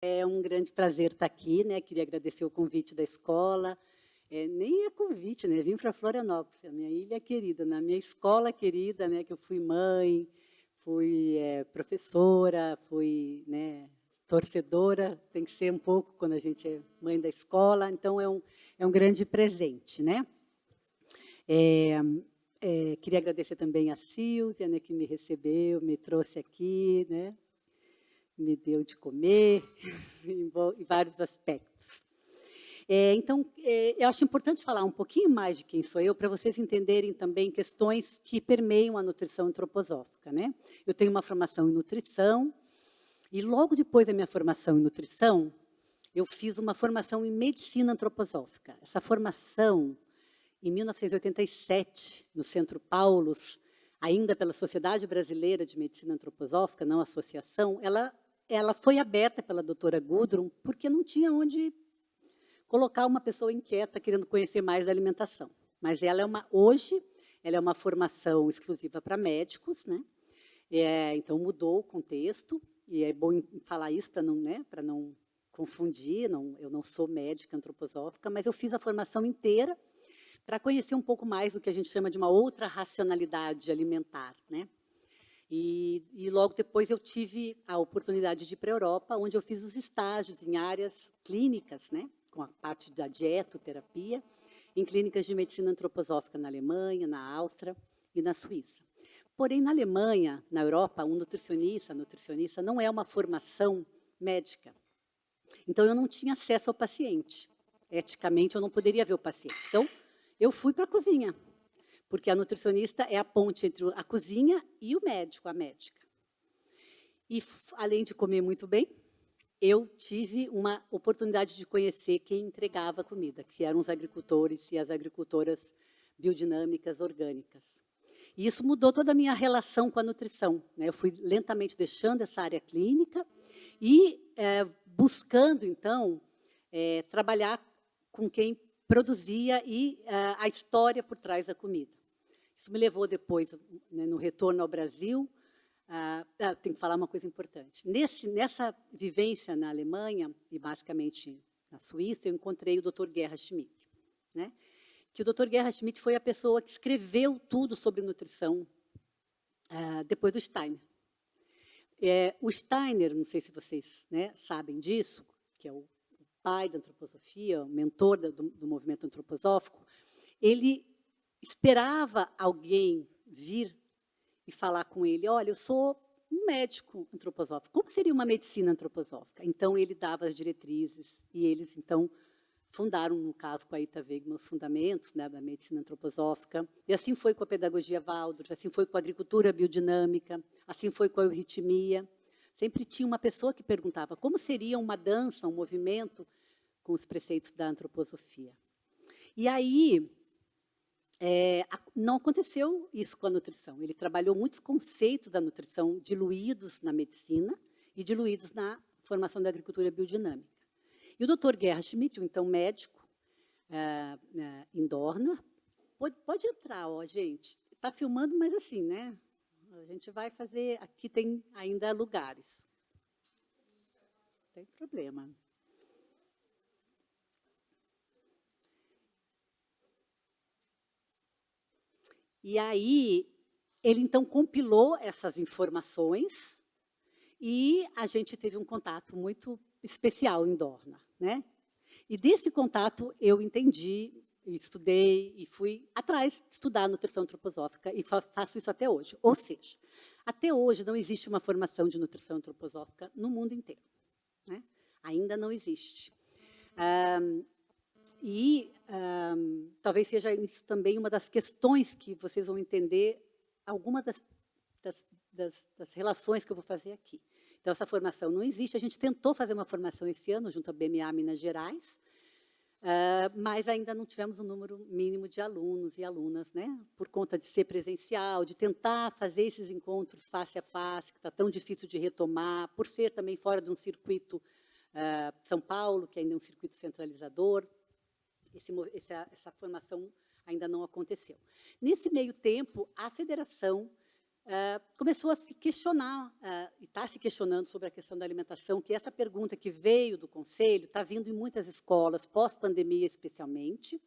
É um grande prazer estar aqui, né? Queria agradecer o convite da escola. Nem é convite, né? Vim para Florianópolis, a minha ilha querida, na minha escola querida, né? Que eu fui mãe, fui professora, fui, né, torcedora. Tem que ser um pouco quando a gente é mãe da escola. Então é um grande presente, né? Queria agradecer também a Silvia, né? Que me recebeu, me trouxe aqui, né? Me deu de comer, em vários aspectos. Então, eu acho importante falar um pouquinho mais de quem sou eu, para vocês entenderem também questões que permeiam a nutrição antroposófica, né? Eu tenho uma formação em nutrição, e logo depois da minha formação em nutrição, eu fiz uma formação em medicina antroposófica. Essa formação, em 1987, no Centro Paulus, ainda pela Sociedade Brasileira de Medicina Antroposófica, não associação, ela foi aberta pela doutora Gudrun, porque não tinha onde colocar uma pessoa inquieta querendo conhecer mais da alimentação. Mas hoje, ela é uma formação exclusiva para médicos, né? Então, mudou o contexto, e é bom falar isso para não confundir. Eu não sou médica antroposófica, mas eu fiz a formação inteira para conhecer um pouco mais do que a gente chama de uma outra racionalidade alimentar, né? E logo depois eu tive a oportunidade de ir para a Europa, onde eu fiz os estágios em áreas clínicas, né, com a parte da dietoterapia, em clínicas de medicina antroposófica na Alemanha, na Áustria e na Suíça. Porém, na Alemanha, na Europa, a nutricionista não é uma formação médica. Então, eu não tinha acesso ao paciente. Eticamente, eu não poderia ver o paciente. Então, eu fui para a cozinha, porque a nutricionista é a ponte entre a cozinha e o médico, a médica. E, além de comer muito bem, eu tive uma oportunidade de conhecer quem entregava a comida, que eram os agricultores e as agricultoras biodinâmicas orgânicas. E isso mudou toda a minha relação com a nutrição, né? Eu fui lentamente deixando essa área clínica e buscando, então, trabalhar com quem produzia e a história por trás da comida. Isso me levou depois, né, no retorno ao Brasil. Tenho que falar uma coisa importante. Nessa vivência na Alemanha, e basicamente na Suíça, eu encontrei o Dr. Gerhard Schmidt, né? Que o Dr. Gerhard Schmidt foi a pessoa que escreveu tudo sobre nutrição depois do Steiner. O Steiner, não sei se vocês, né, sabem disso, que é o pai da antroposofia, o mentor do movimento antroposófico, ele esperava alguém vir e falar com ele: olha, eu sou um médico antroposófico, como seria uma medicina antroposófica? Então, ele dava as diretrizes, e eles, então, fundaram, no caso, com a Ita Wegman, os fundamentos, né, da medicina antroposófica, e assim foi com a pedagogia Waldorf, assim foi com a agricultura biodinâmica, assim foi com a euritmia. Sempre tinha uma pessoa que perguntava como seria uma dança, um movimento, com os preceitos da antroposofia. E aí, não aconteceu isso com a nutrição. Ele trabalhou muitos conceitos da nutrição diluídos na medicina e diluídos na formação da agricultura biodinâmica. E o Dr. Gerhard Schmidt, então médico, em Dorna, pode entrar, ó, gente. Está filmando, mas assim, né? A gente vai fazer. Aqui tem ainda lugares. Não tem problema. E aí, ele então compilou essas informações e a gente teve um contato muito especial em Dorna, né? E desse contato eu entendi, estudei e fui atrás de estudar nutrição antroposófica e faço isso até hoje. Ou seja, até hoje não existe uma formação de nutrição antroposófica no mundo inteiro, né? Ainda não existe. Talvez seja isso também uma das questões que vocês vão entender, algumas das relações que eu vou fazer aqui. Então, essa formação não existe. A gente tentou fazer uma formação esse ano, junto à BMA Minas Gerais, mas ainda não tivemos um número mínimo de alunos e alunas, né? Por conta de ser presencial, de tentar fazer esses encontros face a face, que está tão difícil de retomar, por ser também fora de um circuito São Paulo, que ainda é um circuito centralizador. Essa formação ainda não aconteceu. Nesse meio tempo, a federação começou a se questionar, e está se questionando sobre a questão da alimentação, que essa pergunta que veio do Conselho está vindo em muitas escolas, pós-pandemia especialmente,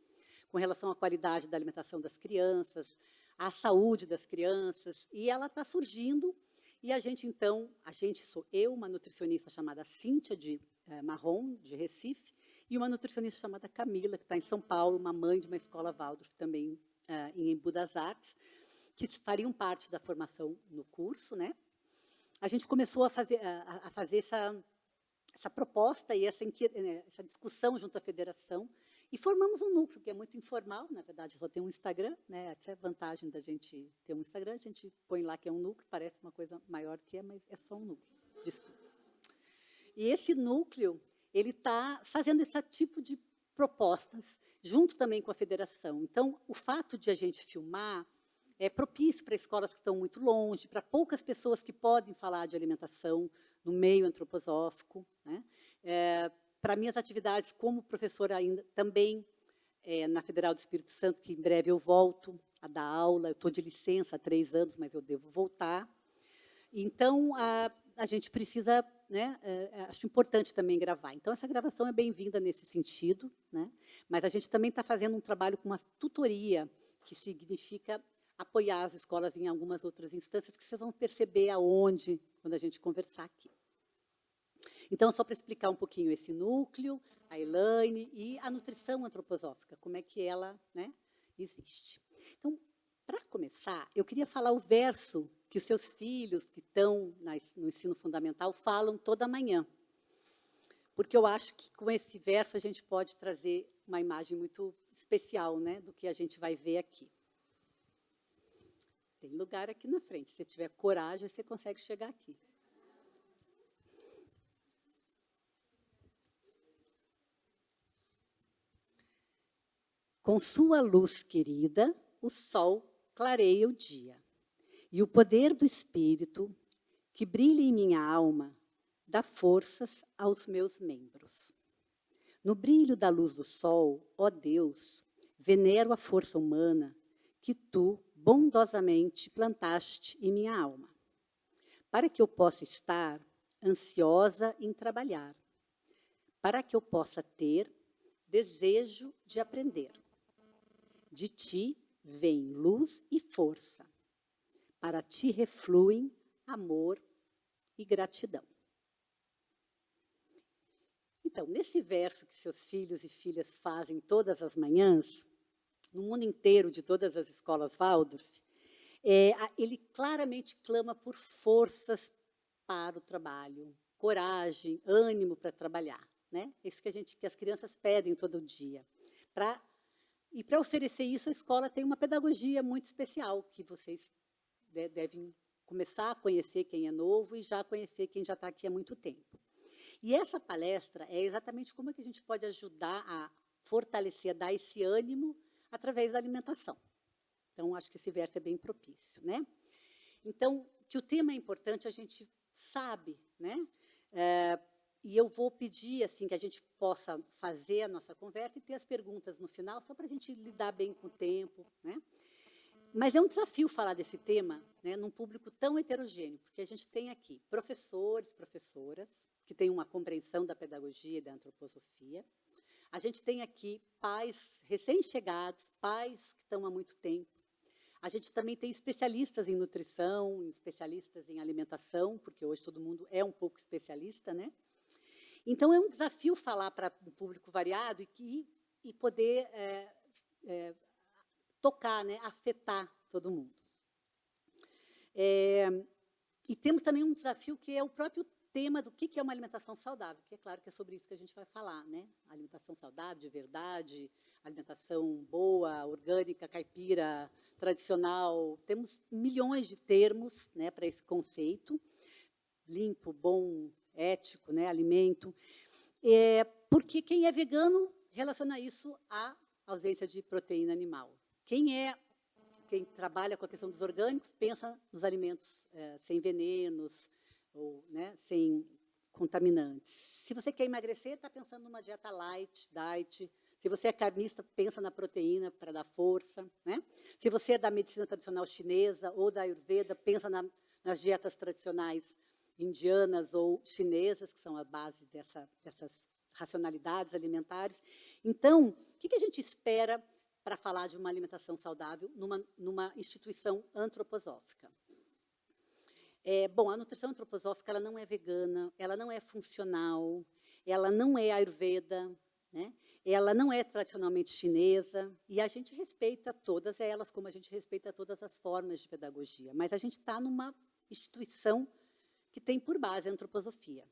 com relação à qualidade da alimentação das crianças, à saúde das crianças, e ela está surgindo, e a gente, então, sou eu, uma nutricionista chamada Cíntia de Marrom, de Recife, e uma nutricionista chamada Camila, que está em São Paulo, uma mãe de uma escola Waldorf, também em Embu das Artes, que fariam parte da formação no curso, né? A gente começou a fazer essa proposta e essa discussão junto à federação, e formamos um núcleo, que é muito informal, na verdade, só tem um Instagram, né? Essa é a vantagem da gente ter um Instagram, a gente põe lá que é um núcleo, parece uma coisa maior do que é, mas é só um núcleo de estudos. E esse núcleo, ele está fazendo esse tipo de propostas, junto também com a federação. Então, o fato de a gente filmar é propício para escolas que estão muito longe, para poucas pessoas que podem falar de alimentação no meio antroposófico, né? Para minhas atividades como professora ainda, também na Federal do Espírito Santo, que em breve eu volto a dar aula, eu estou de licença há 3 anos, mas eu devo voltar. Então, a gente precisa, né, acho importante também gravar. Então, essa gravação é bem-vinda nesse sentido, né? Mas a gente também está fazendo um trabalho com uma tutoria, que significa apoiar as escolas em algumas outras instâncias, que vocês vão perceber aonde, quando a gente conversar aqui. Então, só para explicar um pouquinho esse núcleo, a Elaine e a nutrição antroposófica, como é que ela, né, existe. Então, para começar, eu queria falar o verso que os seus filhos que estão no ensino fundamental falam toda manhã. Porque eu acho que com esse verso a gente pode trazer uma imagem muito especial, né, do que a gente vai ver aqui. Tem lugar aqui na frente. Se você tiver coragem, você consegue chegar aqui. Com sua luz querida, o sol clareia o dia. E o poder do Espírito, que brilha em minha alma, dá forças aos meus membros. No brilho da luz do sol, ó Deus, venero a força humana que tu bondosamente plantaste em minha alma, para que eu possa estar ansiosa em trabalhar, para que eu possa ter desejo de aprender. De ti vem luz e força, para ti refluem amor e gratidão. Então, nesse verso que seus filhos e filhas fazem todas as manhãs, no mundo inteiro, de todas as escolas Waldorf, ele claramente clama por forças para o trabalho, coragem, ânimo para trabalhar, né? Isso que as crianças pedem todo dia. E para oferecer isso, a escola tem uma pedagogia muito especial, que vocês devem começar a conhecer quem é novo e já conhecer quem já está aqui há muito tempo. E essa palestra é exatamente como é que a gente pode ajudar a fortalecer, a dar esse ânimo através da alimentação. Então, acho que esse verso é bem propício, né? Então, que o tema é importante, a gente sabe, né? E eu vou pedir assim que a gente possa fazer a nossa conversa e ter as perguntas no final, só para a gente lidar bem com o tempo, né? Mas é um desafio falar desse tema, né, num público tão heterogêneo, porque a gente tem aqui professores, professoras, que têm uma compreensão da pedagogia e da antroposofia. A gente tem aqui pais recém-chegados, pais que estão há muito tempo. A gente também tem especialistas em nutrição, especialistas em alimentação, porque hoje todo mundo é um pouco especialista, né? Então, é um desafio falar para um público variado e poder tocar, né, afetar todo mundo. E temos também um desafio que é o próprio tema do que é uma alimentação saudável, que é claro que é sobre isso que a gente vai falar, né? Alimentação saudável, de verdade, alimentação boa, orgânica, caipira, tradicional. Temos milhões de termos, né, para esse conceito. Limpo, bom, ético, né, alimento. Porque quem é vegano relaciona isso à ausência de proteína animal. Quem trabalha com a questão dos orgânicos pensa nos alimentos sem venenos, ou, né, sem contaminantes. Se você quer emagrecer, está pensando numa dieta light, diet, Se você é carnista, pensa na proteína para dar força, né? Se você é da medicina tradicional chinesa ou da Ayurveda, pensa nas dietas tradicionais indianas ou chinesas, que são a base dessas racionalidades alimentares. Então, o que a gente espera para falar de uma alimentação saudável numa instituição antroposófica? Bom, a nutrição antroposófica ela não é vegana, ela não é funcional, ela não é Ayurveda, né? Ela não é tradicionalmente chinesa, e a gente respeita todas elas, como a gente respeita todas as formas de pedagogia. Mas a gente está numa instituição que tem por base a antroposofia.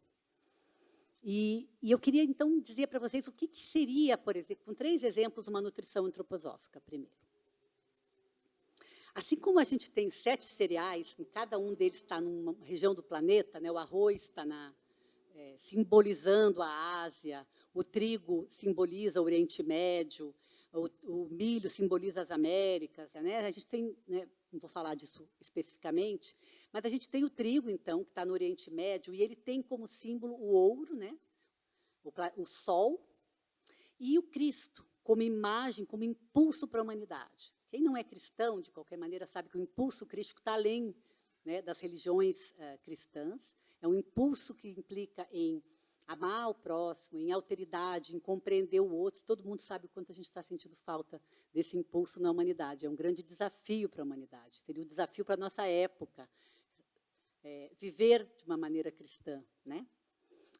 E eu queria, então, dizer para vocês o que seria, por exemplo, com 3 exemplos, uma nutrição antroposófica, primeiro. Assim como a gente tem 7 cereais, cada um deles está numa região do planeta, né? O arroz está simbolizando a Ásia, o trigo simboliza o Oriente Médio, o milho simboliza as Américas, né? A gente tem, né, não vou falar disso especificamente, mas a gente tem o trigo, então, que está no Oriente Médio, e ele tem como símbolo o ouro, né? O sol, e o Cristo, como imagem, como impulso para a humanidade. Quem não é cristão, de qualquer maneira, sabe que o impulso crístico está além, né, das religiões cristãs. É um impulso que implica em amar o próximo, em alteridade, em compreender o outro. Todo mundo sabe o quanto a gente está sentindo falta desse impulso na humanidade. É um grande desafio para a humanidade. Seria um desafio para a nossa época, viver de uma maneira cristã, né?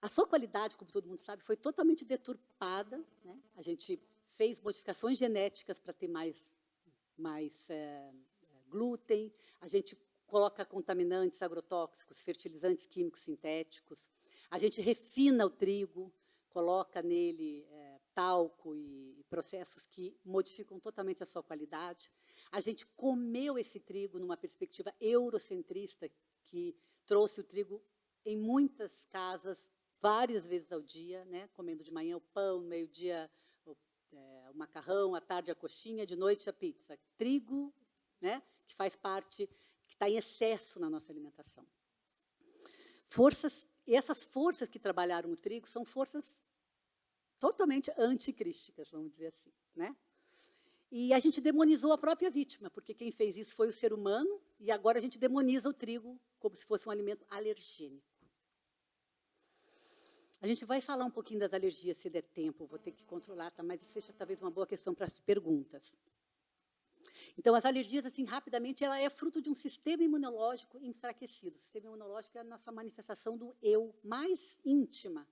A sua qualidade, como todo mundo sabe, foi totalmente deturpada, né? A gente fez modificações genéticas para ter mais glúten, a gente coloca contaminantes agrotóxicos, fertilizantes químicos sintéticos, a gente refina o trigo, coloca nele talco e processos que modificam totalmente a sua qualidade. A gente comeu esse trigo numa perspectiva eurocentrista, que trouxe o trigo em muitas casas, várias vezes ao dia, né? Comendo de manhã o pão, no meio-dia o macarrão, à tarde a coxinha, de noite a pizza. Trigo, né? Que faz parte, que está em excesso na nossa alimentação. E essas forças que trabalharam o trigo são forças totalmente anticrísticas, vamos dizer assim, né? E a gente demonizou a própria vítima, porque quem fez isso foi o ser humano, e agora a gente demoniza o trigo como se fosse um alimento alergênico. A gente vai falar um pouquinho das alergias, se der tempo, vou ter que controlar, tá? Mas isso seja talvez uma boa questão para as perguntas. Então, as alergias, assim, rapidamente, ela é fruto de um sistema imunológico enfraquecido. O sistema imunológico é a nossa manifestação do eu mais íntima.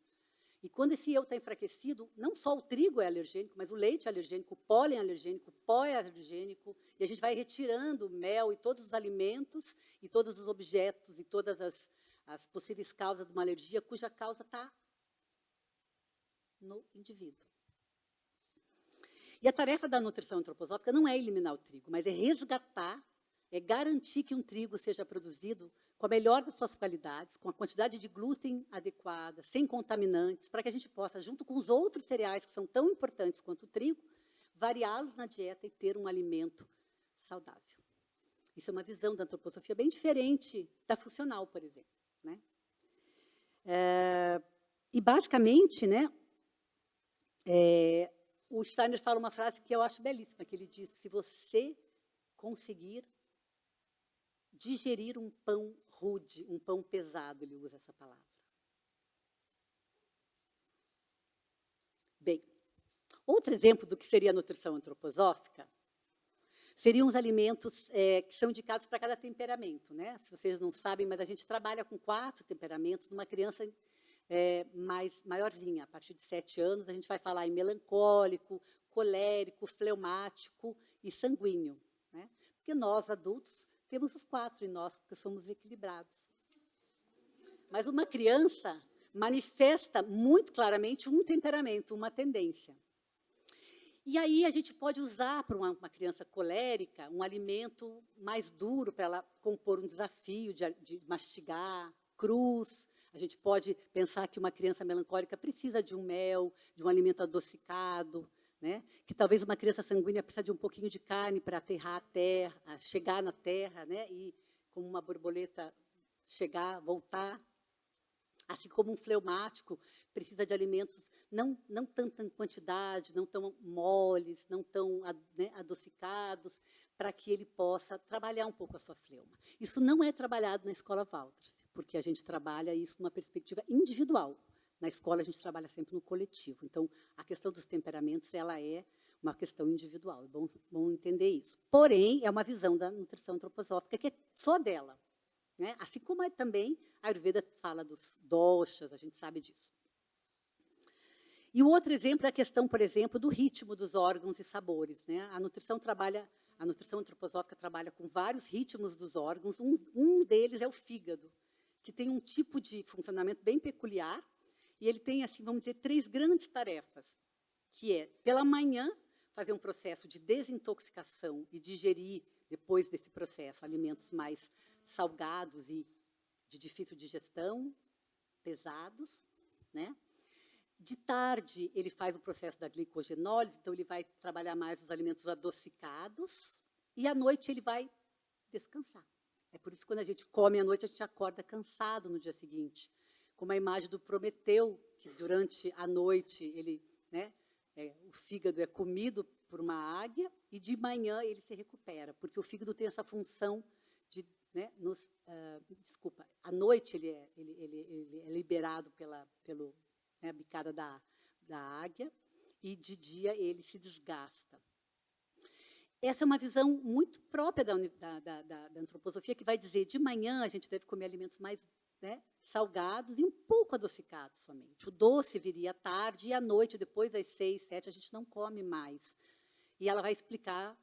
E quando esse eu está enfraquecido, não só o trigo é alergênico, mas o leite é alergênico, o pólen é alergênico, o pó é alergênico, e a gente vai retirando o mel e todos os alimentos, e todos os objetos, e todas as possíveis causas de uma alergia, cuja causa está no indivíduo. E a tarefa da nutrição antroposófica não é eliminar o trigo, mas é resgatar, é garantir que um trigo seja produzido com a melhor das suas qualidades, com a quantidade de glúten adequada, sem contaminantes, para que a gente possa, junto com os outros cereais que são tão importantes quanto o trigo, variá-los na dieta e ter um alimento saudável. Isso é uma visão da antroposofia bem diferente da funcional, por exemplo, né? E, basicamente, né, o Steiner fala uma frase que eu acho belíssima, que ele diz: se você conseguir digerir um pão rude, um pão pesado, ele usa essa palavra. Bem, outro exemplo do que seria a nutrição antroposófica seriam os alimentos que são indicados para cada temperamento, né? Se vocês não sabem, mas a gente trabalha com 4 temperamentos numa criança maiorzinha. A partir de 7 anos, a gente vai falar em melancólico, colérico, fleumático e sanguíneo, né? Porque nós, adultos, temos os 4 em nós, porque somos equilibrados. Mas uma criança manifesta muito claramente um temperamento, uma tendência. E aí a gente pode usar para uma criança colérica um alimento mais duro para ela compor um desafio de mastigar, cruz. A gente pode pensar que uma criança melancólica precisa de um mel, de um alimento adocicado, né? Que talvez uma criança sanguínea precisa de um pouquinho de carne para aterrar a terra, chegar na terra, né? E como uma borboleta chegar, voltar. Assim como um fleumático precisa de alimentos não tanto em quantidade, não tão moles, não tão né, adocicados, para que ele possa trabalhar um pouco a sua fleuma. Isso não é trabalhado na escola Waldorf, porque a gente trabalha isso numa perspectiva individual. Na escola, a gente trabalha sempre no coletivo. Então, a questão dos temperamentos ela é uma questão individual. É bom entender isso. Porém, é uma visão da nutrição antroposófica que é só dela. Né? Assim como também a Ayurveda fala dos doshas, a gente sabe disso. E o outro exemplo é a questão, por exemplo, do ritmo dos órgãos e sabores. Né? A nutrição antroposófica trabalha com vários ritmos dos órgãos. Um deles é o fígado, que tem um tipo de funcionamento bem peculiar, e ele tem, assim, vamos dizer, 3 grandes tarefas, que é, pela manhã, fazer um processo de desintoxicação e digerir, depois desse processo, alimentos mais salgados e de difícil digestão, pesados, né? De tarde, ele faz o processo da glicogenólise, então ele vai trabalhar mais os alimentos adocicados, e à noite ele vai descansar. É por isso que quando a gente come à noite, a gente acorda cansado no dia seguinte. Como a imagem do Prometeu, que durante a noite ele, né, o fígado é comido por uma águia e de manhã ele se recupera, porque o fígado tem essa função de, né, à noite ele é liberado pelo né, a bicada da águia e de dia ele se desgasta. Essa é uma visão muito própria da antroposofia, que vai dizer de manhã a gente deve comer alimentos mais, né, salgados e um pouco adocicados somente. O doce viria à tarde e à noite, depois das 6, 7, a gente não come mais. E ela vai explicar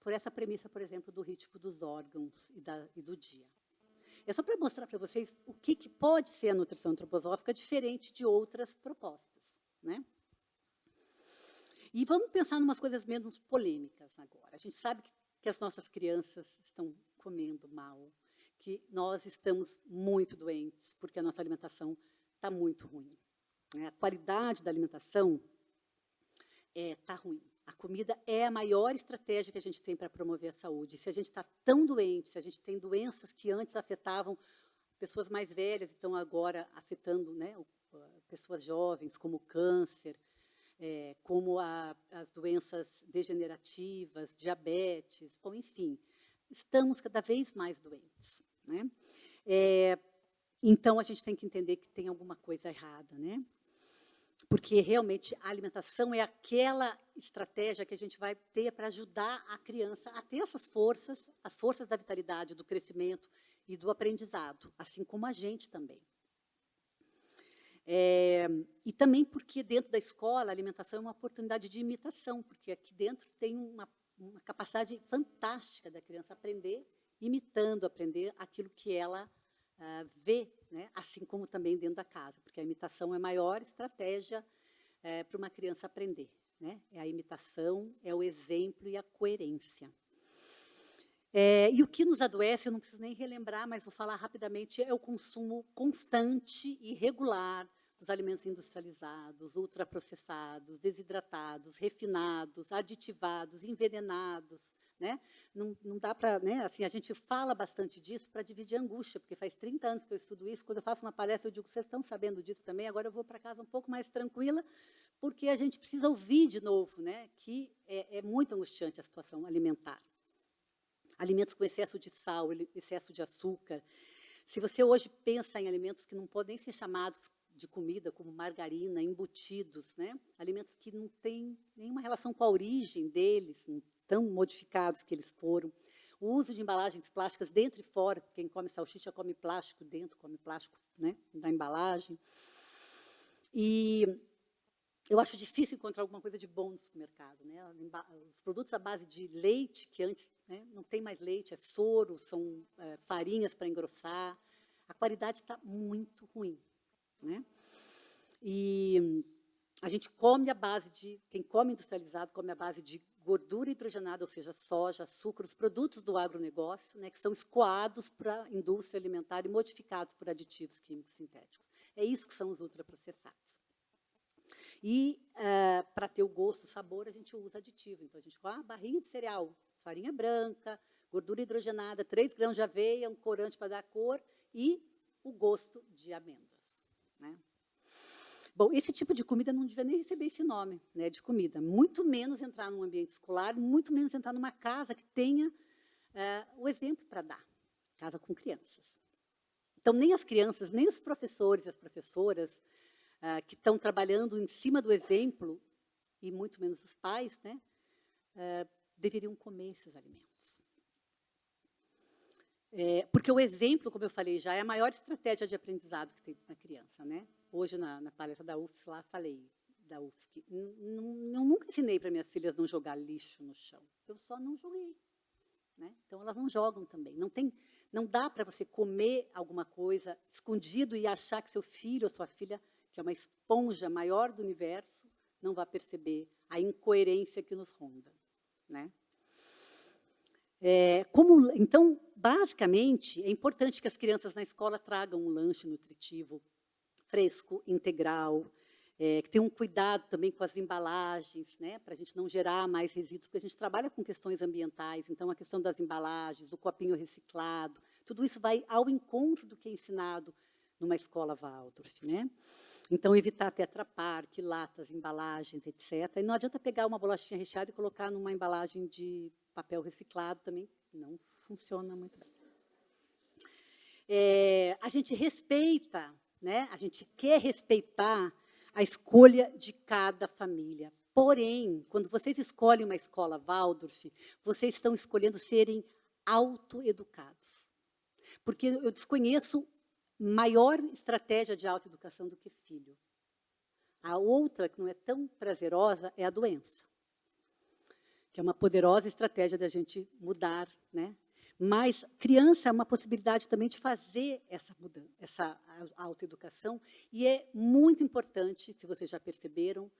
por essa premissa, por exemplo, do ritmo dos órgãos e do dia. É só para mostrar para vocês o que pode ser a nutrição antroposófica diferente de outras propostas. Né? E vamos pensar em umas coisas menos polêmicas agora. A gente sabe que as nossas crianças estão comendo mal, que nós estamos muito doentes, porque a nossa alimentação está muito ruim. Né? A qualidade da alimentação está ruim. A comida é a maior estratégia que a gente tem para promover a saúde. Se a gente está tão doente, se a gente tem doenças que antes afetavam pessoas mais velhas, estão agora afetando, né, pessoas jovens, como o câncer, como as doenças degenerativas, diabetes, bom, enfim, estamos cada vez mais doentes. Né? Então, a gente tem que entender que tem alguma coisa errada, né? Porque realmente a alimentação é aquela estratégia que a gente vai ter para ajudar a criança a ter essas forças, as forças da vitalidade, do crescimento e do aprendizado, assim como a gente também. E também porque dentro da escola a alimentação é uma oportunidade de imitação, porque aqui dentro tem uma capacidade fantástica da criança aprender, imitando, aprender aquilo que ela vê, né? Assim como também dentro da casa, porque a imitação é a maior estratégia para uma criança aprender. Né? É a imitação, é o exemplo e a coerência. E o que nos adoece, eu não preciso nem relembrar, mas vou falar rapidamente, é o consumo constante e regular dos alimentos industrializados, ultraprocessados, desidratados, refinados, aditivados, envenenados. Né? Não dá para... Né? Assim, a gente fala bastante disso para dividir angústia, porque faz 30 anos que eu estudo isso. Quando eu faço uma palestra, eu digo, vocês estão sabendo disso também, agora eu vou para casa um pouco mais tranquila, porque a gente precisa ouvir de novo, né? Que é muito angustiante a situação alimentar. Alimentos com excesso de sal, excesso de açúcar. Se você hoje pensa em alimentos que não podem ser chamados de comida, como margarina, embutidos, né? Alimentos que não têm nenhuma relação com a origem deles, tão modificados que eles foram. O uso de embalagens plásticas dentro e fora, quem come salsicha come plástico dentro, come plástico, né, da embalagem. E eu acho difícil encontrar alguma coisa de bom no supermercado. Né? Os produtos à base de leite, que antes, né, não tem mais leite, é soro, são farinhas para engrossar. A qualidade está muito ruim. Né? E a gente come à base de... Quem come industrializado come à base de gordura hidrogenada, ou seja, soja, açúcar, os produtos do agronegócio, né, que são escoados para a indústria alimentar e modificados por aditivos químicos sintéticos. É isso que são os ultraprocessados. E, para ter o gosto, o sabor, a gente usa aditivo. Então, a gente come barrinha de cereal, farinha branca, gordura hidrogenada, 3 grãos de aveia, um corante para dar cor e o gosto de amêndoas. né? Bom, esse tipo de comida não devia nem receber esse nome, né, de comida. Muito menos entrar num ambiente escolar, muito menos entrar numa casa que tenha o exemplo para dar, casa com crianças. Então, nem as crianças, nem os professores e as professoras que estão trabalhando em cima do exemplo, e muito menos os pais, né, deveriam comer esses alimentos. Porque o exemplo, como eu falei já, é a maior estratégia de aprendizado que tem na criança, né? Hoje, na palestra da UFSC, lá falei da UFSC. Nunca ensinei para minhas filhas não jogar lixo no chão. Eu só não joguei. Né? Então, elas não jogam também. Não dá para você comer alguma coisa escondido e achar que seu filho ou sua filha, que é uma esponja maior do universo, não vai perceber a incoerência que nos ronda. Né? Então, basicamente, é importante que as crianças na escola tragam um lanche nutritivo, fresco, integral, que tenham um cuidado também com as embalagens, né, para a gente não gerar mais resíduos, porque a gente trabalha com questões ambientais, então a questão das embalagens, do copinho reciclado, tudo isso vai ao encontro do que é ensinado numa escola Waldorf. Né? Então, evitar Tetra Pak, latas, embalagens, etc. E não adianta pegar uma bolachinha recheada e colocar numa embalagem de papel reciclado, também não funciona muito bem. A gente respeita, né? A gente quer respeitar a escolha de cada família. Porém, quando vocês escolhem uma escola Waldorf, vocês estão escolhendo serem autoeducados. Porque eu desconheço maior estratégia de autoeducação do que filho. A outra, que não é tão prazerosa, é a doença, que é uma poderosa estratégia da gente mudar, né? Mas criança é uma possibilidade também de fazer essa mudança, essa autoeducação, e é muito importante, se vocês já perceberam,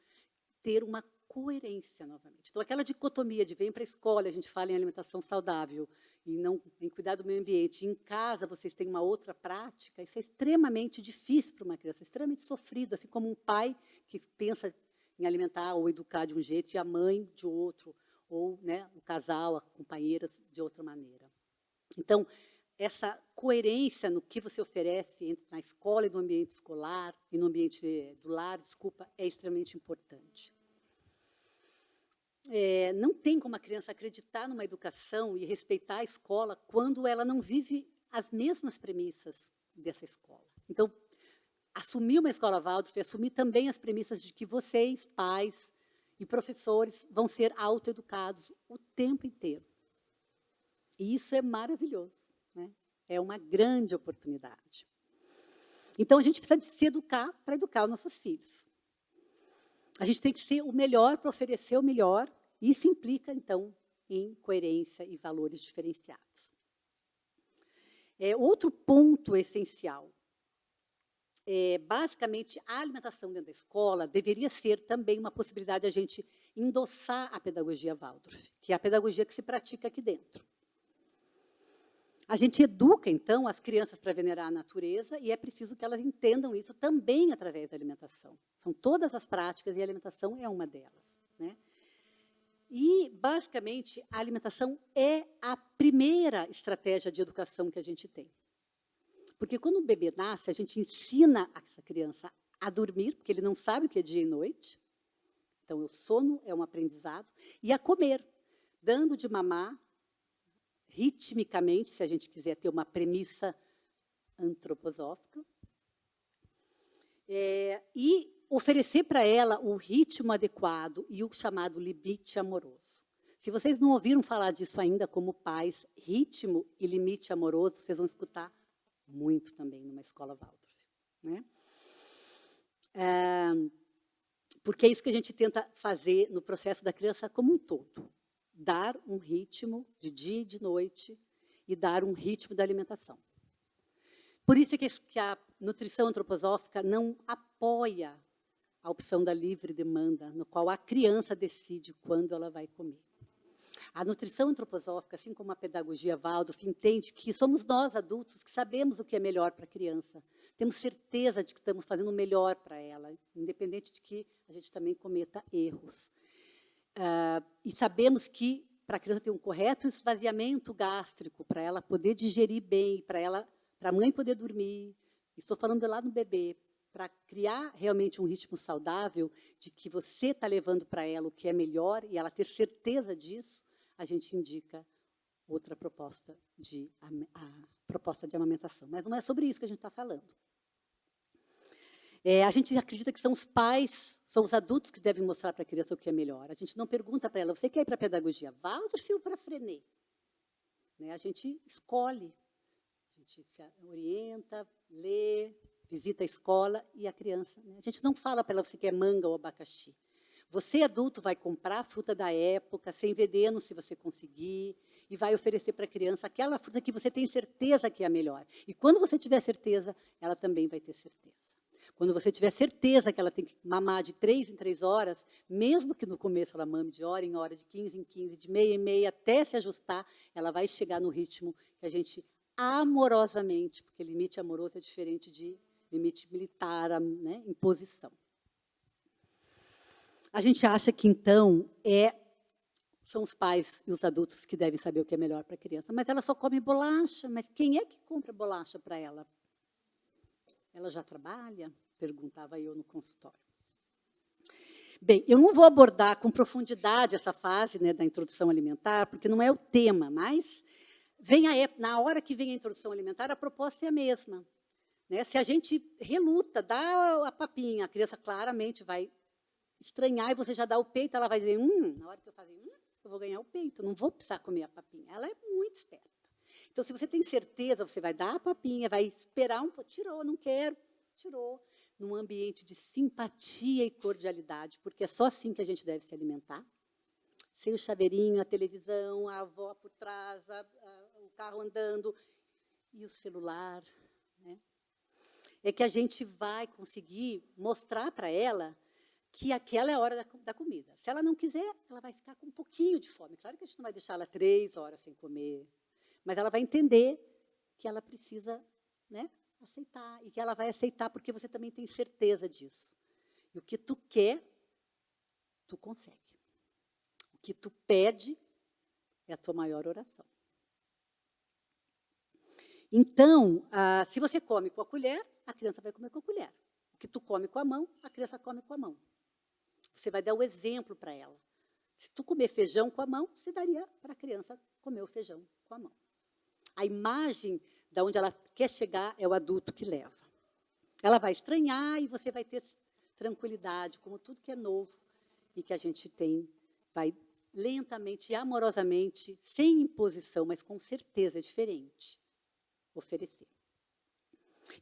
ter uma coerência novamente. Então, aquela dicotomia de vem para a escola, a gente fala em alimentação saudável, e não em cuidar do meio ambiente, e em casa vocês têm uma outra prática, isso é extremamente difícil para uma criança, extremamente sofrido, assim como um pai que pensa em alimentar ou educar de um jeito, e a mãe de outro, ou, né, o casal, as companheiras, de outra maneira. Então, essa coerência no que você oferece na escola e no ambiente escolar, e no ambiente do lar, desculpa, é extremamente importante. Não tem como a criança acreditar numa educação e respeitar a escola quando ela não vive as mesmas premissas dessa escola. Então, assumir uma escola Waldorf é assumir também as premissas de que vocês, pais e professores, vão ser autoeducados o tempo inteiro. E isso é maravilhoso, né? É uma grande oportunidade. Então, a gente precisa de se educar para educar os nossos filhos. A gente tem que ser o melhor para oferecer o melhor, e isso implica, então, em coerência e valores diferenciados. Outro ponto essencial. Basicamente, a alimentação dentro da escola deveria ser também uma possibilidade de a gente endossar a pedagogia Waldorf, que é a pedagogia que se pratica aqui dentro. A gente educa, então, as crianças para venerar a natureza, e é preciso que elas entendam isso também através da alimentação. São todas as práticas, e a alimentação é uma delas. Né? E, basicamente, a alimentação é a primeira estratégia de educação que a gente tem. Porque quando o bebê nasce, a gente ensina essa criança a dormir, porque ele não sabe o que é dia e noite. Então, o sono é um aprendizado. E a comer, dando de mamar, ritmicamente, se a gente quiser ter uma premissa antroposófica, e oferecer para ela o ritmo adequado e o chamado limite amoroso. Se vocês não ouviram falar disso ainda como pais, ritmo e limite amoroso, vocês vão escutar muito também numa escola Waldorf. Né? Porque é isso que a gente tenta fazer no processo da criança como um todo. Dar um ritmo de dia e de noite e dar um ritmo da alimentação. Por isso que a nutrição antroposófica não apoia a opção da livre demanda, no qual a criança decide quando ela vai comer. A nutrição antroposófica, assim como a pedagogia Waldorf, entende que somos nós, adultos, que sabemos o que é melhor para a criança. Temos certeza de que estamos fazendo o melhor para ela, independente de que a gente também cometa erros. E sabemos que, para a criança ter um correto esvaziamento gástrico, para ela poder digerir bem, para a mãe poder dormir, estou falando lá no bebê, para criar realmente um ritmo saudável, de que você está levando para ela o que é melhor, e ela ter certeza disso, a gente indica outra proposta a proposta de amamentação. Mas não é sobre isso que a gente está falando. A gente acredita que são os pais, são os adultos que devem mostrar para a criança o que é melhor. A gente não pergunta para ela, você quer ir para a pedagogia? Waldorf ou para Freinet? Né? A gente escolhe, a gente se orienta, lê, visita a escola e a criança. Né? A gente não fala para ela, você quer manga ou abacaxi. Você, adulto, vai comprar a fruta da época, sem veneno, se você conseguir, e vai oferecer para a criança aquela fruta que você tem certeza que é a melhor. E quando você tiver certeza, ela também vai ter certeza. Quando você tiver certeza que ela tem que mamar de 3 em 3 horas, mesmo que no começo ela mame de hora em hora, de 15 em 15, de meia em meia, até se ajustar, ela vai chegar no ritmo que a gente amorosamente, porque limite amoroso é diferente de limite militar, né, imposição. A gente acha que, então, são os pais e os adultos que devem saber o que é melhor para a criança. Mas ela só come bolacha. Mas quem é que compra bolacha para ela? Ela já trabalha? Perguntava eu no consultório. Bem, eu não vou abordar com profundidade essa fase, né, da introdução alimentar, porque não é o tema, mas na hora que vem a introdução alimentar, a proposta é a mesma. Né? Se a gente reluta, dá a papinha, a criança claramente vai estranhar, e você já dá o peito, ela vai dizer, na hora que eu fazer, eu vou ganhar o peito, não vou precisar comer a papinha. Ela é muito esperta. Então, se você tem certeza, você vai dar a papinha, vai esperar um pouco, tirou, não quero, tirou, num ambiente de simpatia e cordialidade, porque é só assim que a gente deve se alimentar, sem o chaveirinho, a televisão, a avó por trás, o carro andando, e o celular. Né? É que a gente vai conseguir mostrar para ela que aquela é a hora da comida. Se ela não quiser, ela vai ficar com um pouquinho de fome. Claro que a gente não vai deixar ela 3 horas sem comer, mas ela vai entender que ela precisa, né, aceitar, e que ela vai aceitar porque você também tem certeza disso. E o que tu quer, tu consegue. O que tu pede é a tua maior oração. Então, se você come com a colher, a criança vai comer com a colher. O que tu come com a mão, a criança come com a mão. Você vai dar o exemplo para ela. Se tu comer feijão com a mão, você daria para a criança comer o feijão com a mão. A imagem de onde ela quer chegar é o adulto que leva. Ela vai estranhar e você vai ter tranquilidade, como tudo que é novo e que a gente tem, vai lentamente e amorosamente, sem imposição, mas com certeza é diferente, oferecer.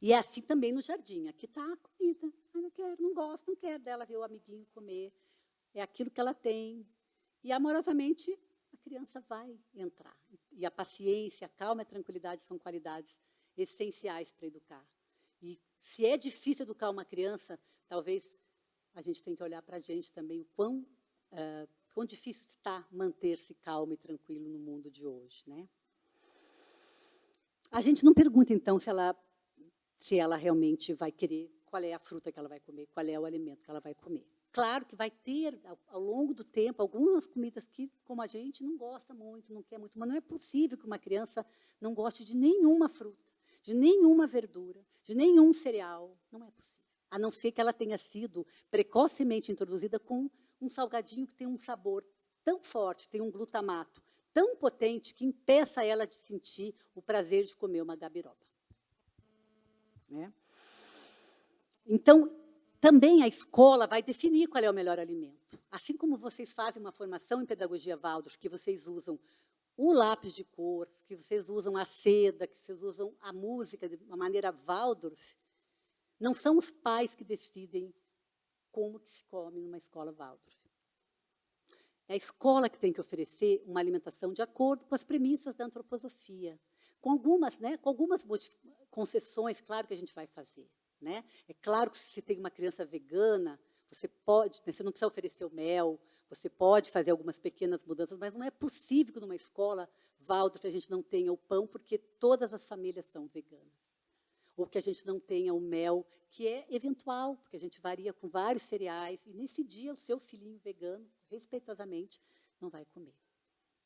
E é assim também no jardim. Aqui está a comida. Não quero, não gosto, não quero dela ver o amiguinho comer. É aquilo que ela tem. E amorosamente a criança vai entrar. E a paciência, a calma e a tranquilidade são qualidades essenciais para educar. E se é difícil educar uma criança, talvez a gente tenha que olhar para a gente também, o quão difícil está manter-se calmo e tranquilo no mundo de hoje. Né? A gente não pergunta, então, se ela realmente vai querer, qual é a fruta que ela vai comer, qual é o alimento que ela vai comer. Claro que vai ter, ao longo do tempo, algumas comidas que, como a gente, não gosta muito, não quer muito, mas não é possível que uma criança não goste de nenhuma fruta, de nenhuma verdura, de nenhum cereal. Não é possível. A não ser que ela tenha sido precocemente introduzida com um salgadinho que tem um sabor tão forte, tem um glutamato tão potente que impeça ela de sentir o prazer de comer uma gabiroba. Né? Então, também a escola vai definir qual é o melhor alimento. Assim como vocês fazem uma formação em pedagogia Waldorf, que vocês usam o lápis de cor, que vocês usam a seda, que vocês usam a música de uma maneira Waldorf, não são os pais que decidem como que se come numa escola Waldorf. É a escola que tem que oferecer uma alimentação de acordo com as premissas da antroposofia, com algumas concessões, claro que a gente vai fazer. Né? É claro que se você tem uma criança vegana, você pode, né, você não precisa oferecer o mel, você pode fazer algumas pequenas mudanças, mas não é possível que numa escola Waldorf a gente não tenha o pão, porque todas as famílias são veganas. Ou que a gente não tenha o mel, que é eventual, porque a gente varia com vários cereais, e nesse dia o seu filhinho vegano, respeitosamente, não vai comer.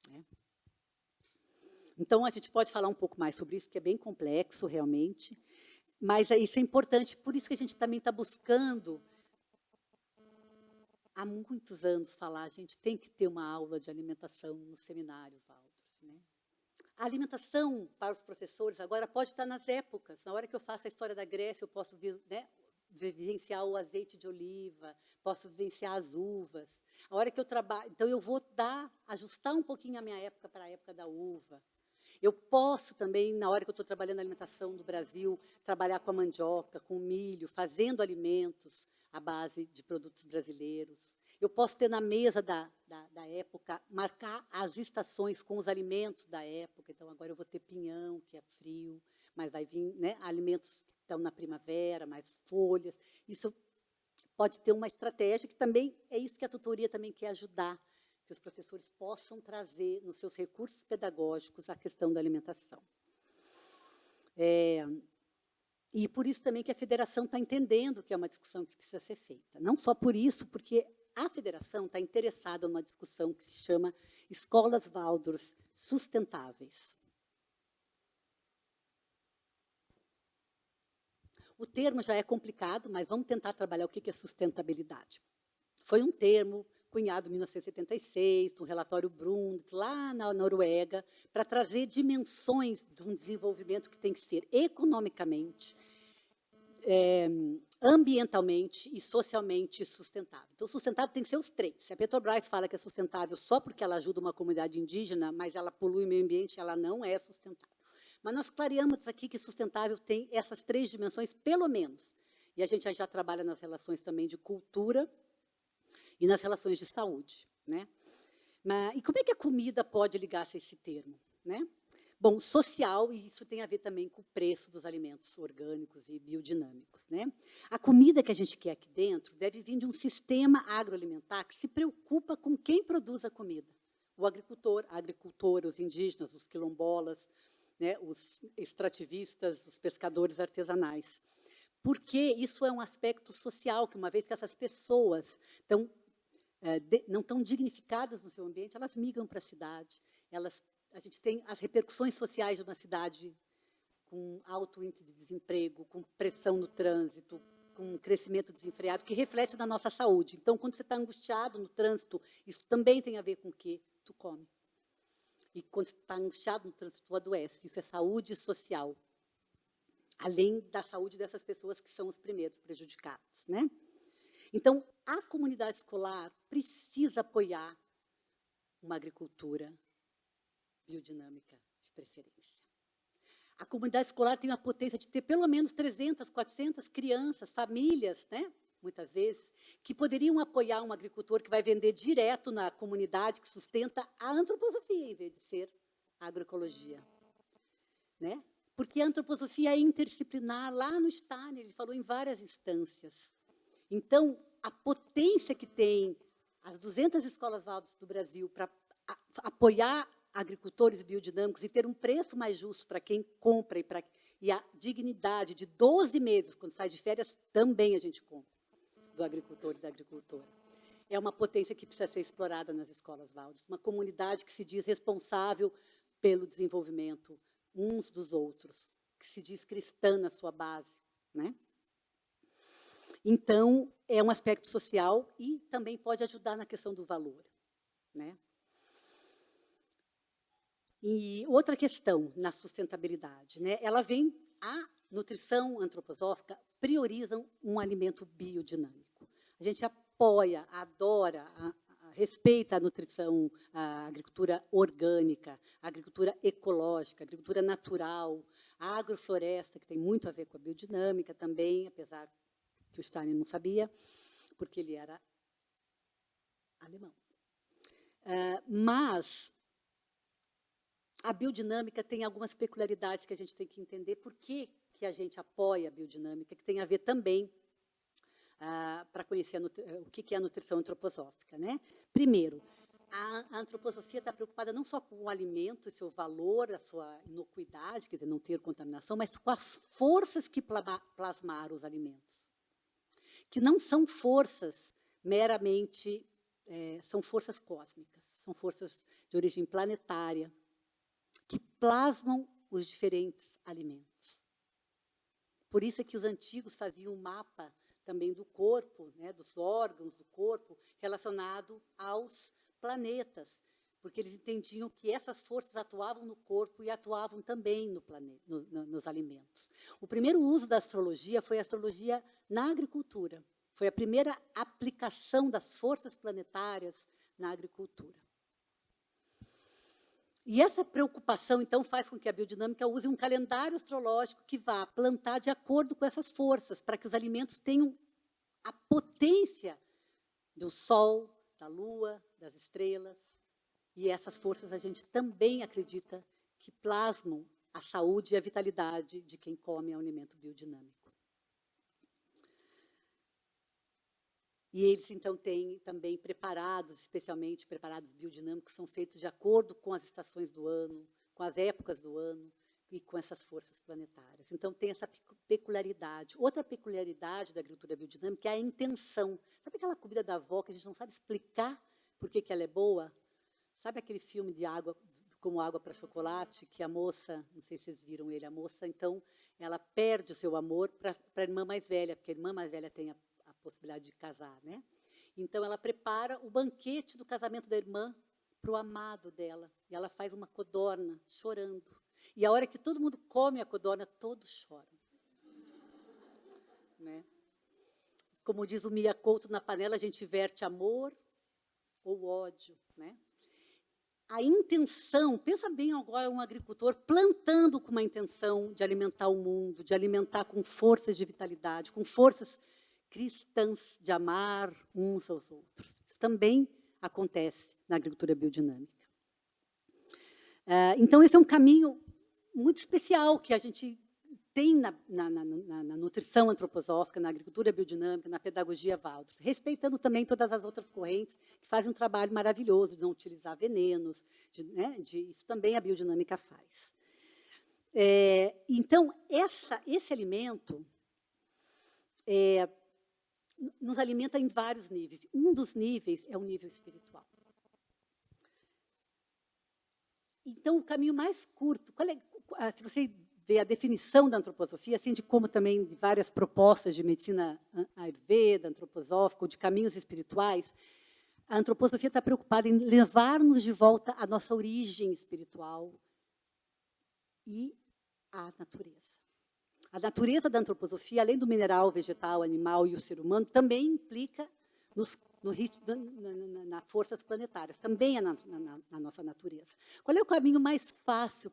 Né? Então, a gente pode falar um pouco mais sobre isso, que é bem complexo, realmente. Mas isso é importante, por isso que a gente também está buscando, há muitos anos, falar, a gente tem que ter uma aula de alimentação no seminário, Waldorf, né? A alimentação para os professores agora pode estar nas épocas. Na hora que eu faço a história da Grécia, eu posso né, vivenciar o azeite de oliva, posso vivenciar as uvas. A hora que eu trabalho, então eu vou ajustar um pouquinho a minha época para a época da uva. Eu posso também, na hora que eu estou trabalhando a alimentação do Brasil, trabalhar com a mandioca, com o milho, fazendo alimentos à base de produtos brasileiros. Eu posso ter na mesa da época, marcar as estações com os alimentos da época. Então, agora eu vou ter pinhão, que é frio, mas vai vir, né, alimentos que estão na primavera, mais folhas. Isso pode ter uma estratégia que também é isso que a tutoria também quer ajudar, que os professores possam trazer nos seus recursos pedagógicos a questão da alimentação. E por isso também que a federação está entendendo que é uma discussão que precisa ser feita. Não só por isso, porque a federação está interessada numa discussão que se chama Escolas Waldorf Sustentáveis. O termo já é complicado, mas vamos tentar trabalhar o que é sustentabilidade. Foi um termo cunhado em 1976, do relatório Brundtland, lá na Noruega, para trazer dimensões de um desenvolvimento que tem que ser economicamente, ambientalmente e socialmente sustentável. Então, sustentável tem que ser os três. Se a Petrobras fala que é sustentável só porque ela ajuda uma comunidade indígena, mas ela polui o meio ambiente, ela não é sustentável. Mas nós clareamos aqui que sustentável tem essas três dimensões, pelo menos. E a gente já trabalha nas relações também de cultura e nas relações de saúde, né? E como é que a comida pode ligar-se a esse termo, né? Bom, social, e isso tem a ver também com o preço dos alimentos orgânicos e biodinâmicos, né? A comida que a gente quer aqui dentro deve vir de um sistema agroalimentar que se preocupa com quem produz a comida. O agricultor, a agricultora, os indígenas, os quilombolas, né, os extrativistas, os pescadores artesanais. Porque isso é um aspecto social, que uma vez que essas pessoas não estão dignificadas no seu ambiente, elas migram para a cidade. A gente tem as repercussões sociais de uma cidade com alto índice de desemprego, com pressão no trânsito, com crescimento desenfreado, que reflete na nossa saúde. Então, quando você está angustiado no trânsito, isso também tem a ver com o que tu come. E quando você está angustiado no trânsito, tu adoece. Isso é saúde social. Além da saúde dessas pessoas que são os primeiros prejudicados, né? Então, a comunidade escolar precisa apoiar uma agricultura biodinâmica, de preferência. A comunidade escolar tem a potência de ter pelo menos 300, 400 crianças, famílias, né, muitas vezes, que poderiam apoiar um agricultor que vai vender direto na comunidade, que sustenta a antroposofia, em vez de ser a agroecologia, né? Porque a antroposofia é interdisciplinar. Lá no Steiner, ele falou em várias instâncias. Então, a potência que tem as 200 escolas Waldorf do Brasil para apoiar agricultores biodinâmicos e ter um preço mais justo para quem compra e a dignidade de 12 meses, quando sai de férias, também a gente compra, do agricultor e da agricultora. É uma potência que precisa ser explorada nas escolas Waldorf. Uma comunidade que se diz responsável pelo desenvolvimento uns dos outros, que se diz cristã na sua base, né? Então, é um aspecto social e também pode ajudar na questão do valor, né? E outra questão na sustentabilidade, né? Ela vem, a nutrição antroposófica prioriza um alimento biodinâmico. A gente apoia, adora, respeita a nutrição, a agricultura orgânica, a agricultura ecológica, a agricultura natural, a agrofloresta, que tem muito a ver com a biodinâmica também, apesar que o Steiner não sabia, porque ele era alemão. Mas a biodinâmica tem algumas peculiaridades que a gente tem que entender por que a gente apoia a biodinâmica, que tem a ver também para conhecer o que é a nutrição antroposófica, né? Primeiro, a antroposofia está preocupada não só com o alimento, seu valor, a sua inocuidade, quer dizer, não ter contaminação, mas com as forças que plasmaram os alimentos, que não são forças meramente, são forças cósmicas, são forças de origem planetária, que plasmam os diferentes alimentos. Por isso é que os antigos faziam um mapa também do corpo, né, dos órgãos do corpo, relacionado aos planetas, porque eles entendiam que essas forças atuavam no corpo e atuavam também no planeta, nos alimentos. O primeiro uso da astrologia foi a astrologia na agricultura. Foi a primeira aplicação das forças planetárias na agricultura. E essa preocupação, então, faz com que a biodinâmica use um calendário astrológico que vá plantar de acordo com essas forças, para que os alimentos tenham a potência do Sol, da Lua, das estrelas. E essas forças a gente também acredita que plasmam a saúde e a vitalidade de quem come alimento biodinâmico. E eles, então, têm também preparados, especialmente preparados biodinâmicos, que são feitos de acordo com as estações do ano, com as épocas do ano e com essas forças planetárias. Então, tem essa peculiaridade. Outra peculiaridade da agricultura biodinâmica é a intenção. Sabe aquela comida da avó que a gente não sabe explicar por que ela é boa? Sabe aquele filme de água, como água para chocolate, que a moça, não sei se vocês viram ele, a moça, então, ela perde o seu amor para a irmã mais velha, porque a irmã mais velha tem a possibilidade de casar, né? Então, ela prepara o banquete do casamento da irmã para o amado dela. E ela faz uma codorna, chorando. E a hora que todo mundo come a codorna, todos choram. Né? Como diz o Mia Couto, na panela a gente verte amor ou ódio, né? A intenção, pensa bem agora um agricultor plantando com uma intenção de alimentar o mundo, de alimentar com forças de vitalidade, com forças cristãs de amar uns aos outros. Isso também acontece na agricultura biodinâmica. Então, esse é um caminho muito especial que a gente tem na nutrição antroposófica, na agricultura biodinâmica, na pedagogia Waldorf, respeitando também todas as outras correntes que fazem um trabalho maravilhoso de não utilizar venenos, isso também a biodinâmica faz. Então, esse alimento nos alimenta em vários níveis. Um dos níveis é o nível espiritual. Então, o caminho mais curto, se você vê a definição da antroposofia, assim de como também de várias propostas de medicina ayurveda, antroposófica, ou de caminhos espirituais, a antroposofia está preocupada em levar-nos de volta à nossa origem espiritual e à natureza. A natureza da antroposofia, além do mineral, vegetal, animal e o ser humano, também implica nas forças planetárias, também é na nossa natureza. Qual é o caminho mais fácil,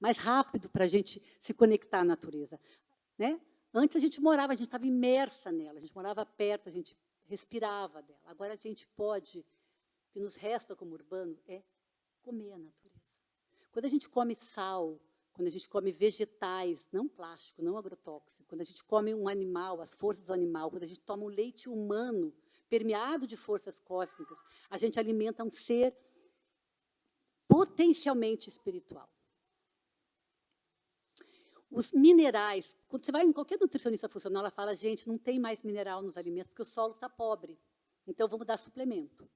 mais rápido para a gente se conectar à natureza? Né? Antes a gente estava imersa nela, a gente morava perto, a gente respirava dela. Agora a gente pode, o que nos resta como urbano é comer a natureza. Quando a gente come sal, quando a gente come vegetais, não plástico, não agrotóxico, quando a gente come um animal, as forças do animal, quando a gente toma um leite humano, permeado de forças cósmicas, a gente alimenta um ser potencialmente espiritual. Os minerais, quando você vai em qualquer nutricionista funcional, ela fala, gente, não tem mais mineral nos alimentos porque o solo está pobre, então vamos dar suplemento.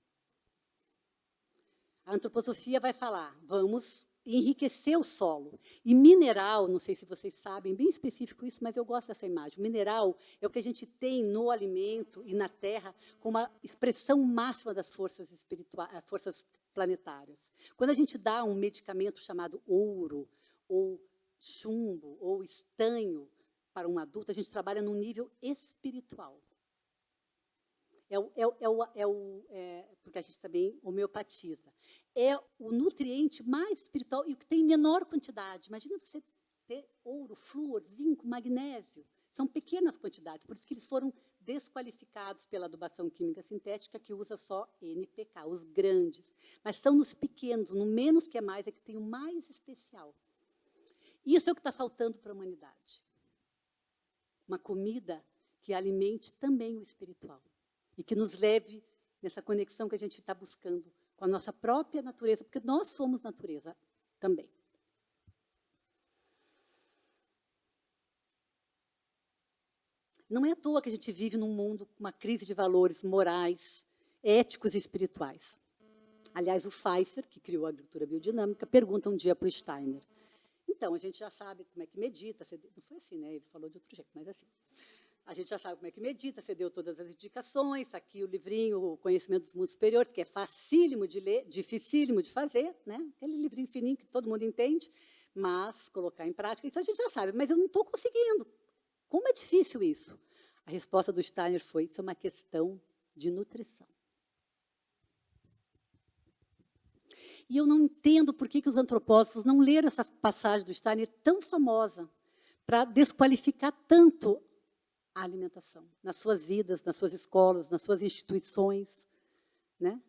A antroposofia vai falar, vamos enriquecer o solo. E mineral, não sei se vocês sabem, bem específico isso, mas eu gosto dessa imagem. O mineral é o que a gente tem no alimento e na terra como uma expressão máxima das forças espirituais, forças planetárias. Quando a gente dá um medicamento chamado ouro, ou chumbo, ou estanho para um adulto, a gente trabalha num nível espiritual. Porque a gente também homeopatiza. É o nutriente mais espiritual e o que tem menor quantidade. Imagina você ter ouro, flúor, zinco, magnésio. São pequenas quantidades, por isso que eles foram desqualificados pela adubação química sintética, que usa só NPK, os grandes. Mas estão nos pequenos, no menos que é mais, é que tem o mais especial. Isso é o que está faltando para a humanidade. Uma comida que alimente também o espiritual. E que nos leve nessa conexão que a gente está buscando com a nossa própria natureza, porque nós somos natureza também. Não é à toa que a gente vive num mundo com uma crise de valores morais, éticos e espirituais. Aliás, o Pfeiffer, que criou a agricultura biodinâmica, pergunta um dia para o Steiner, Então, a gente já sabe como é que medita, não foi assim, né? Ele falou de outro jeito, mas assim. A gente já sabe como é que medita, você deu todas as indicações, aqui o livrinho, o Conhecimento dos Mundos Superiores, que é facílimo de ler, dificílimo de fazer, né? Aquele livrinho fininho que todo mundo entende, mas colocar em prática, isso a gente já sabe, mas eu não estou conseguindo. Como é difícil isso? A resposta do Steiner foi, isso é uma questão de nutrição. E eu não entendo por que os antropólogos não leram essa passagem do Steiner tão famosa para desqualificar tanto a alimentação nas suas vidas, nas suas escolas, nas suas instituições, né?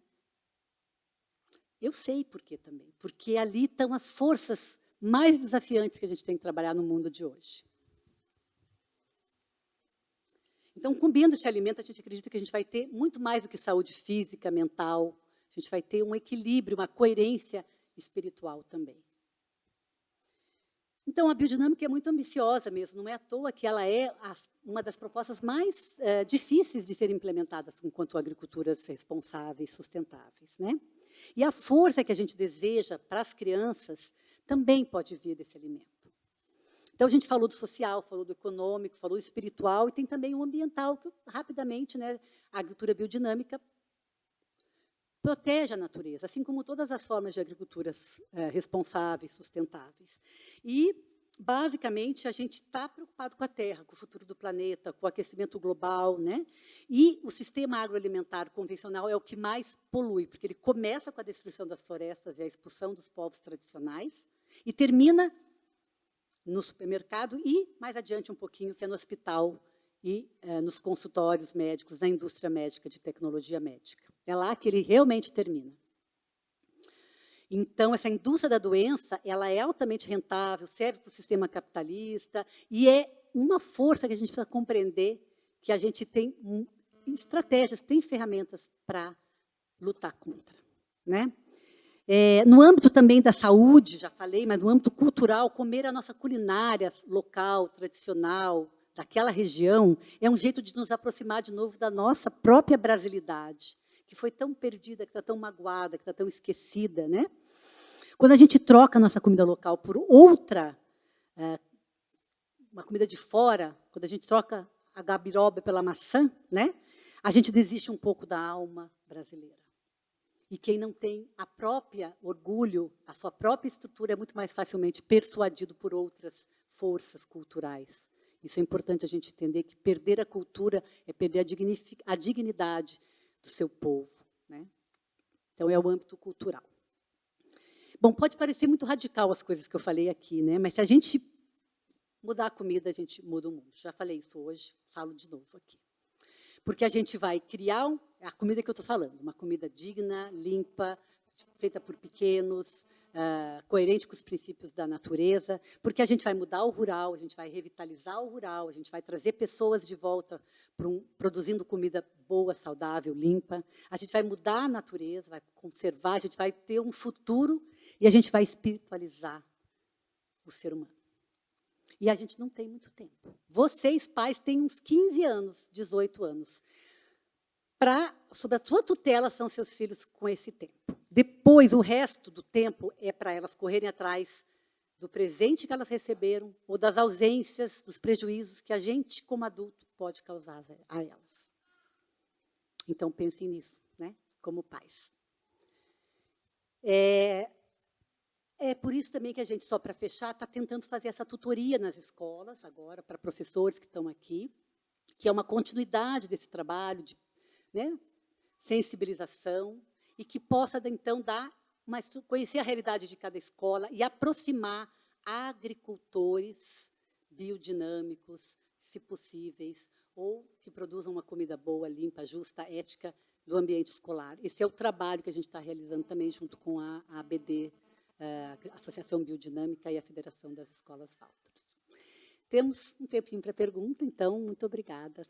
Eu sei por quê também, porque ali estão as forças mais desafiantes que a gente tem que trabalhar no mundo de hoje. Então, comendo esse alimento, a gente acredita que a gente vai ter muito mais do que saúde física, mental, a gente vai ter um equilíbrio, uma coerência espiritual também. Então, a biodinâmica é muito ambiciosa mesmo, não é à toa que ela é uma das propostas mais difíceis de serem implementadas enquanto agriculturas responsáveis, sustentáveis, né? E a força que a gente deseja para as crianças também pode vir desse alimento. Então, a gente falou do social, falou do econômico, falou do espiritual, e tem também o ambiental, que rapidamente, né, a agricultura biodinâmica protege a natureza, assim como todas as formas de agriculturas responsáveis, sustentáveis. E, basicamente, a gente está preocupado com a Terra, com o futuro do planeta, com o aquecimento global, né? E o sistema agroalimentar convencional é o que mais polui, porque ele começa com a destruição das florestas e a expulsão dos povos tradicionais, e termina no supermercado e, mais adiante um pouquinho, que é no hospital e nos consultórios médicos, na indústria médica de tecnologia médica. É lá que ele realmente termina. Então, essa indústria da doença, ela é altamente rentável, serve para o sistema capitalista e é uma força que a gente precisa compreender que a gente tem estratégias, tem ferramentas para lutar contra, né? No âmbito também da saúde, já falei, mas no âmbito cultural, comer a nossa culinária local, tradicional, daquela região, é um jeito de nos aproximar de novo da nossa própria brasilidade, que foi tão perdida, que está tão magoada, que está tão esquecida, né? Quando a gente troca a nossa comida local por outra, uma comida de fora, quando a gente troca a gabiroba pela maçã, né? A gente desiste um pouco da alma brasileira. E quem não tem a própria orgulho, a sua própria estrutura, é muito mais facilmente persuadido por outras forças culturais. Isso é importante a gente entender, que perder a cultura é perder a dignidade do seu povo, né? Então, é o âmbito cultural. Bom, pode parecer muito radical as coisas que eu falei aqui, né? Mas se a gente mudar a comida, a gente muda o mundo. Já falei isso hoje, falo de novo aqui. Porque a gente vai criar a comida que eu estou falando, uma comida digna, limpa, feita por pequenos, coerente com os princípios da natureza, porque a gente vai mudar o rural, a gente vai revitalizar o rural, a gente vai trazer pessoas de volta produzindo comida boa, saudável, limpa, a gente vai mudar a natureza, vai conservar, a gente vai ter um futuro e a gente vai espiritualizar o ser humano. E a gente não tem muito tempo. Vocês, pais, têm uns 15 anos, 18 anos. Sob a sua tutela são seus filhos com esse tempo. Depois, o resto do tempo é para elas correrem atrás do presente que elas receberam ou das ausências, dos prejuízos que a gente, como adulto, pode causar a elas. Então, pensem nisso, né? Como pais. É por isso também que a gente, só para fechar, está tentando fazer essa tutoria nas escolas, agora, para professores que estão aqui, que é uma continuidade desse trabalho de, né, sensibilização, e que possa, então, conhecer a realidade de cada escola e aproximar agricultores biodinâmicos, se possíveis, ou que produzam uma comida boa, limpa, justa, ética, do ambiente escolar. Esse é o trabalho que a gente está realizando também junto com a ABD, a Associação Biodinâmica e a Federação das Escolas Walters. Temos um tempinho para pergunta, então, muito obrigada.